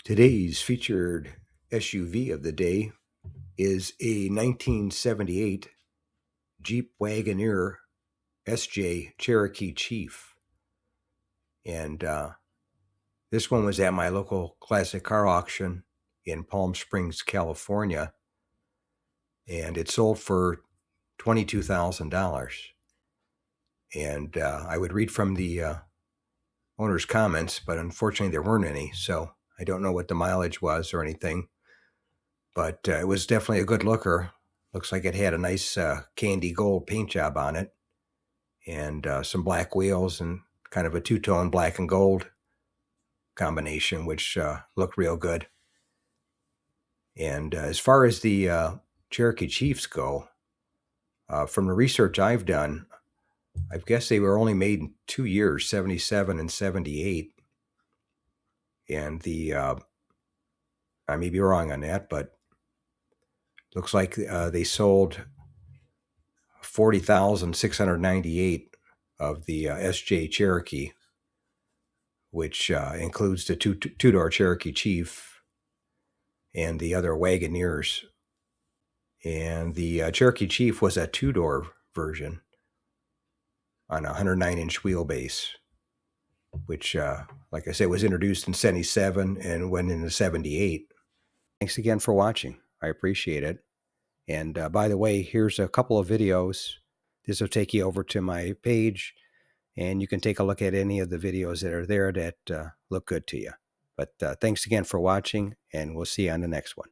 Today's featured SUV of the day is a 1978 Jeep Wagoneer SJ Cherokee Chief. And this one was at my local classic car auction in Palm Springs, California. And it sold for $22,000. And I would read from the owner's comments, but unfortunately there weren't any. So I don't know what the mileage was or anything. But it was definitely a good looker. Looks like it had a nice candy gold paint job on it and some black wheels and kind of a two-tone black and gold combination, which looked real good. And as far as the Cherokee Chiefs go, from the research I've done, I guess they were only made in 2 years, 77 and 78. And I may be wrong on that, but looks like they sold 40,698 of the SJ Cherokee, which includes the two-door Cherokee Chief and the other Wagoneers. And the Cherokee Chief was a two-door version on a 109-inch wheelbase, which, like I said, was introduced in 77 and went into 78. Thanks again for watching. I appreciate it. And by the way, here's a couple of videos. This will take you over to my page, and you can take a look at any of the videos that are there that look good to you. But thanks again for watching, and we'll see you on the next one.